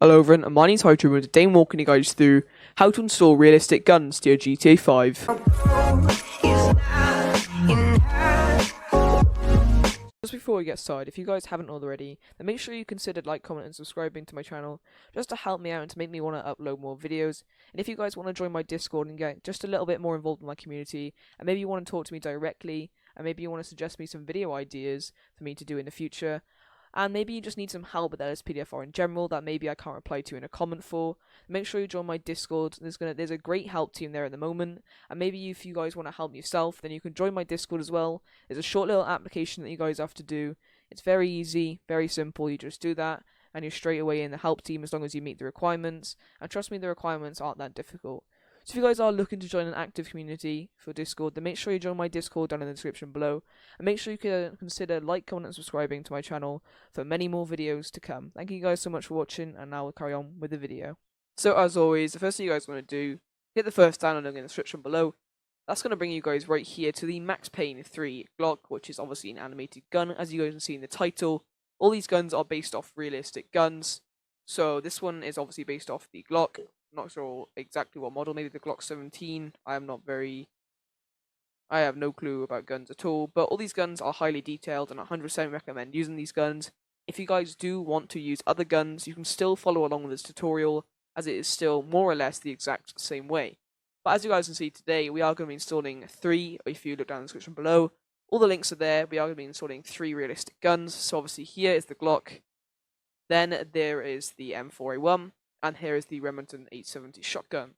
Hello everyone, my name's Hydro and today I'm walking you guys through how to install realistic guns to your GTA 5. Just before we get started, if you guys haven't already, then make sure you consider like, comment and subscribing to my channel just to help me out and to make me want to upload more videos. And if you guys want to join my Discord and get just a little bit more involved in my community, and maybe you want to talk to me directly, and maybe you want to suggest me some video ideas for me to do in the future, and maybe you just need some help with LSPDFR in general that maybe I can't reply to in a comment for, make sure you join my Discord. There's a great help team there at the moment, and maybe if you guys want to help yourself, then you can join my Discord as well. There's a short little application that you guys have to do. It's very easy, very simple. You just do that, and you're straight away in the help team as long as you meet the requirements. And trust me, the requirements aren't that difficult. So if you guys are looking to join an active community for Discord, then make sure you join my Discord down in the description below. And make sure you can consider like, comment, and subscribing to my channel for many more videos to come. Thank you guys so much for watching, and now we'll carry on with the video. So as always, the first thing you guys want to do, hit the first download link in the description below. That's going to bring you guys right here to the Max Payne 3 Glock, which is obviously an animated gun, as you guys can see in the title. All these guns are based off realistic guns. So this one is obviously based off the Glock. I'm not sure exactly what model, maybe the Glock 17. I have no clue about guns at all, but all these guns are highly detailed and I 100% recommend using these guns. If you guys do want to use other guns, you can still follow along with this tutorial, as it is still more or less the exact same way. But as you guys can see today, we are going to be installing 3, if you look down in the description below. All the links are there. We are going to be installing 3 realistic guns. So obviously here is the Glock, then there is the M4A1, and here is the Remington 870 shotgun.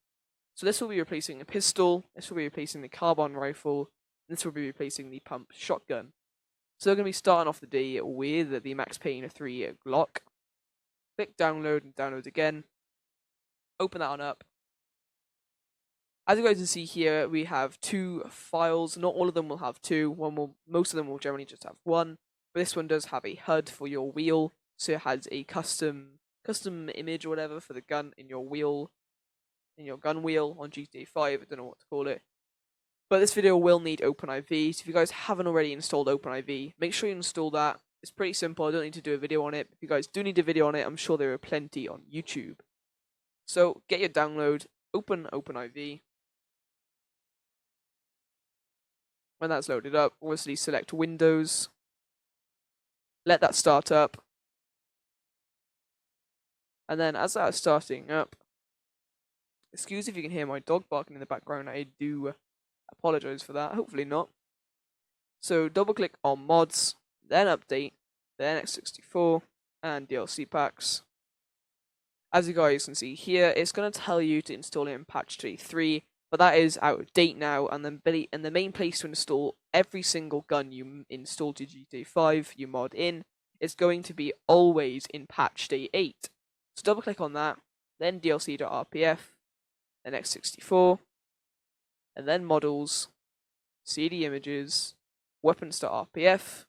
So this will be replacing a pistol, this will be replacing the carbine rifle, and this will be replacing the pump shotgun. So we're going to be starting off the day with the Max Payne 3 Glock. Click download and download again. Open that on up. As you guys can see here, we have 2 files. Not all of them will have 2. Most of them will generally just have 1. But this one does have a HUD for your wheel, so it has a custom image or whatever for the gun in your wheel, in your gun wheel on GTA 5. I don't know what to call it. But this video will need OpenIV, so if you guys haven't already installed OpenIV, make sure you install that. It's pretty simple. I don't need to do a video on it. If you guys do need a video on it, I'm sure there are plenty on YouTube. So get your download, open OpenIV. When that's loaded up, obviously select Windows. Let that start up. And then as that is starting up, excuse if you can hear my dog barking in the background, I do apologize for that, hopefully not. So double click on mods, then update, then X64, and DLC packs. As you guys can see here, it's going to tell you to install it in patch 3, but that is out of date now, and the main place to install every single gun you install to GTA 5, you mod in, is going to be always in patch day 8. So double click on that, then DLC.rpf, then X64, and then models, CD images, weapons.rpf.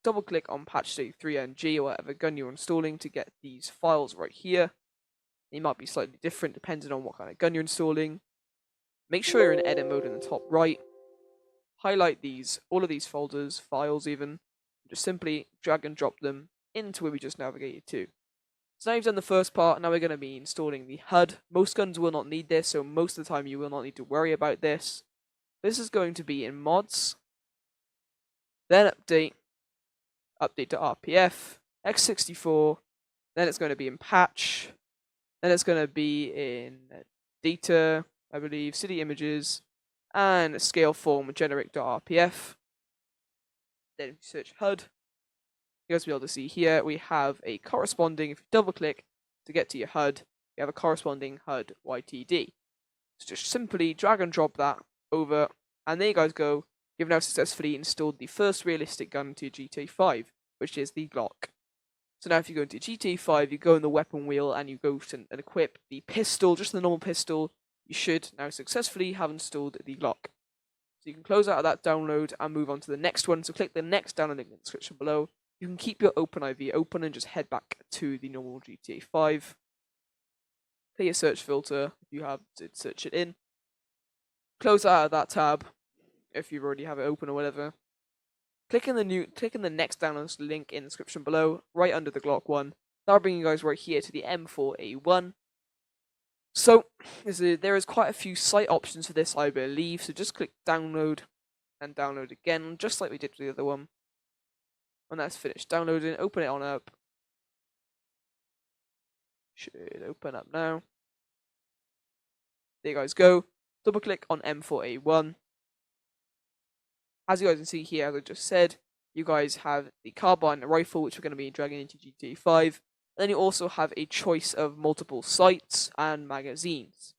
Double click on patch day 3NG or whatever gun you're installing to get these files right here. They might be slightly different depending on what kind of gun you're installing. Make sure you're in edit mode in the top right. Highlight all of these folders, files even, just simply drag and drop them into where we just navigated to. So now you've done the first part, now we're going to be installing the HUD. Most guns will not need this, so most of the time you will not need to worry about this. This is going to be in mods, then update to RPF, X64, then it's going to be in patch, then it's going to be in data, I believe, city images, and scale form generic.rpf. Then if you search HUD, you guys will be able to see here we have a corresponding, if you double click to get to your HUD, you have a corresponding HUD YTD. So just simply drag and drop that over, and there you guys go. You've now successfully installed the first realistic gun to GTA 5, which is the Glock. So now if you go into GTA 5, you go in the weapon wheel and you go and equip the pistol, just the normal pistol. You should now successfully have installed the Glock. So you can close out of that download and move on to the next one. So click the next download link in the description below. You can keep your OpenIV open and just head back to the normal GTA 5. Play your search filter if you have to search it in. Close out of that tab if you already have it open or whatever. Click in the next download link in the description below, right under the Glock one, That'll bring you guys right here to the M4A1. So there is quite a few site options for this, I believe. So just click download and download again, just like we did with the other one. When that's finished downloading, open it on up. Should open up now. There you guys go. Double click on M4A1. As you guys can see here, as I just said, you guys have the carbine rifle, which we're going to be dragging into GTA 5. And then you also have a choice of multiple sights and magazines.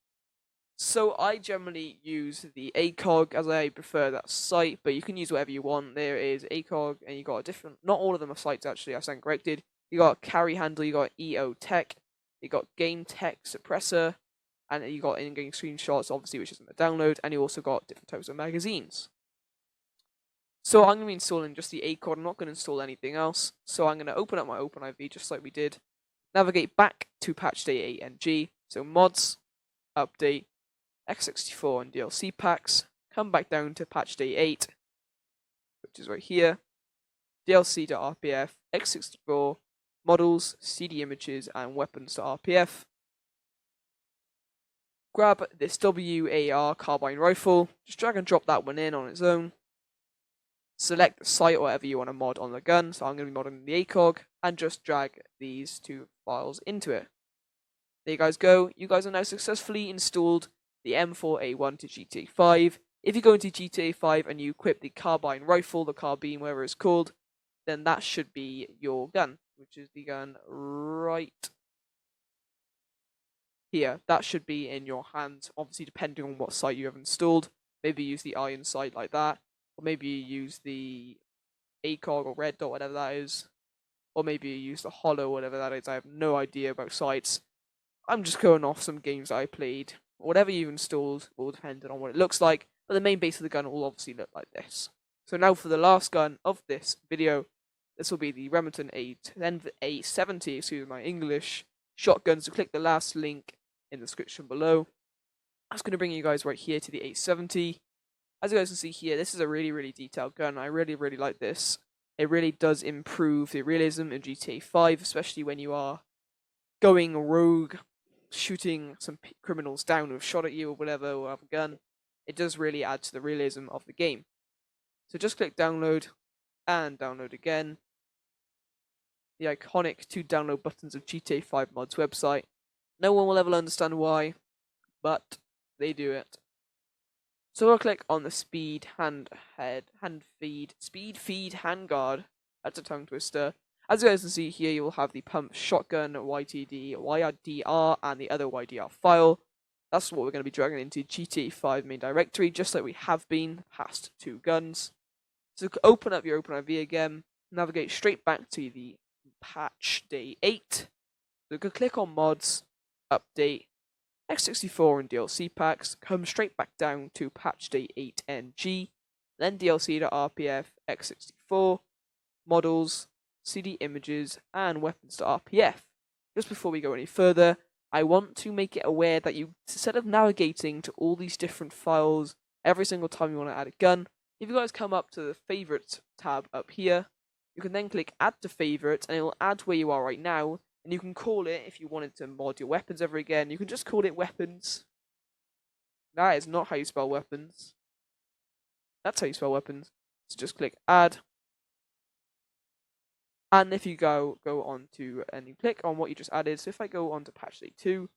So I generally use the ACOG as I prefer that sight, but you can use whatever you want. There is ACOG, and you got a different. Not all of them are sights actually. I stand corrected. You got carry handle, you got EO Tech, you got Game Tech Suppressor, and you got in-game screenshots, obviously, which isn't a download, and you also got different types of magazines. So I'm going to be installing just the ACOG. I'm not going to install anything else. So I'm going to open up my OpenIV just like we did. Navigate back to patch day 8NG. So mods, update, X64 and DLC packs. Come back down to patch day 8, which is right here. DLC.rpf, X64, models, CD images, and weapons.rpf. Grab this WAR carbine rifle. Just drag and drop that one in on its own. Select the site or whatever you want to mod on the gun. So I'm going to be modding the ACOG and just drag these two files into it. There you guys go. You guys are now successfully installed the M4A1 to GTA 5. If you go into GTA 5 and you equip the carbine rifle, the carbine, whatever it's called, then that should be your gun, which is the gun right here. That should be in your hand, obviously depending on what site you have installed. Maybe use the iron sight like that. Or maybe you use the ACOG or red dot, whatever that is. Or maybe you use the hollow, whatever that is. I have no idea about sights. I'm just going off some games that I played. Whatever you've installed will depend on what it looks like. But the main base of the gun will obviously look like this. So now for the last gun of this video. This will be the Remington A70, excuse my English, shotgun. So click the last link in the description below. That's going to bring you guys right here to the A70. As you guys can see here, this is a really, really detailed gun. I really, really like this. It really does improve the realism in GTA 5, especially when you are going rogue, shooting some criminals down who've shot at you or whatever, or have a gun. It does really add to the realism of the game. So just click download and download again. The iconic 2 download buttons of GTA 5 mods website. No one will ever understand why, but they do it. So I'll click on the speed feed handguard. That's a tongue twister. As you guys can see here, you will have the pump shotgun, YTD, YDR, and the other YDR file. That's what we're going to be dragging into GTA 5 main directory, just like we have been past 2 guns. So open up your OpenIV again, navigate straight back to the patch day 8. So you can click on mods, update, X64 and DLC packs, come straight back down to patch day 8NG, then DLC.rpf, X64, models, CD images, and weapons.rpf. Just before we go any further, I want to make it aware that you, instead of navigating to all these different files every single time you want to add a gun, if you guys come up to the favorites tab up here, you can then click add to favorites and it will add where you are right now. And you can call it, if you wanted to mod your weapons ever again, you can just call it weapons. That is not how you spell weapons. That's how you spell weapons. So just click add. And if you go on to, and you click on what you just added, so if I go on to patch day 2,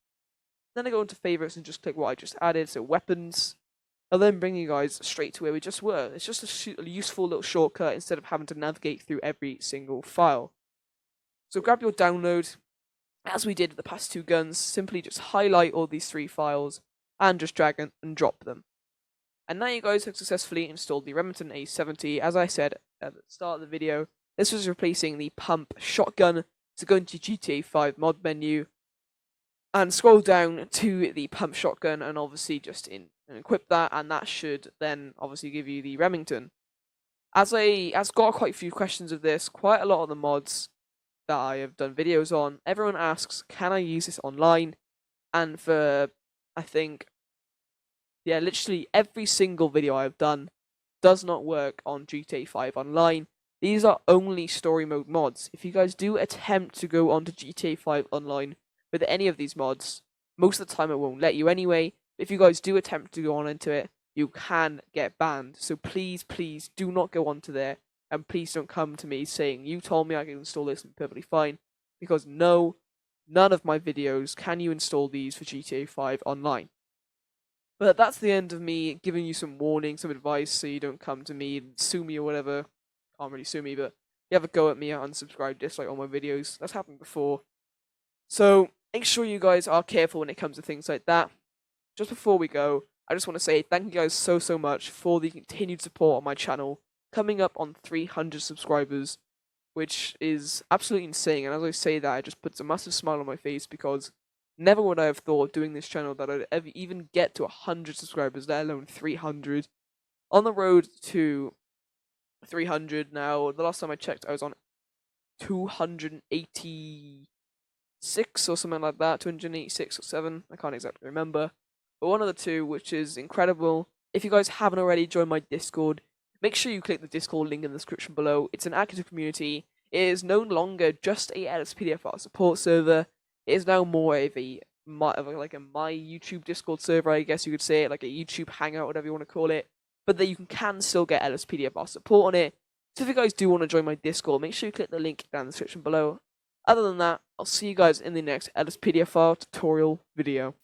then I go into favorites and just click what I just added, so weapons. I'll then bring you guys straight to where we just were. It's just a useful little shortcut instead of having to navigate through every single file. So grab your download, as we did with the past 2 guns, simply just highlight all these 3 files and just drag and drop them. And now you guys have successfully installed the Remington A70. As I said at the start of the video, this was replacing the pump shotgun. So go into GTA 5 mod menu and scroll down to the pump shotgun and obviously just equip that, and that should then obviously give you the Remington. As got quite a few questions of this, quite a lot of the mods that I have done videos on, everyone asks, can I use this online? And for, I think, yeah, literally every single video I've done does not work on GTA 5 online. These are only story mode mods. If you guys do attempt to go onto GTA 5 online with any of these mods, most of the time it won't let you anyway. If you guys do attempt to go on into it, you can get banned. So please, please do not go onto there, and please don't come to me saying you told me I can install this and perfectly fine, because no, none of my videos can you install these for GTA 5 online. But that's the end of me giving you some warning, some advice, so you don't come to me and sue me or whatever. Can't really sue me, but you have a go at me, unsubscribe, dislike all my videos. That's happened before. So make sure you guys are careful when it comes to things like that. Just before we go, I just want to say thank you guys so much for the continued support on my channel. Coming up on 300 subscribers, which is absolutely insane. And as I say that, it just puts a massive smile on my face, because never would I have thought doing this channel that I'd ever even get to 100 subscribers, let alone 300. On the road to 300 now. The last time I checked, I was on 286 or something like that, 286 or 7. I can't exactly remember. But one of the two, which is incredible. If you guys haven't already joined my Discord, make sure you click the Discord link in the description below. It's an active community. It is no longer just a LSPDFR support server. It is now more of my YouTube Discord server, I guess you could say it, like a YouTube hangout, whatever you want to call it. But that you can still get LSPDFR support on it. So if you guys do want to join my Discord, make sure you click the link down in the description below. Other than that, I'll see you guys in the next LSPDFR tutorial video.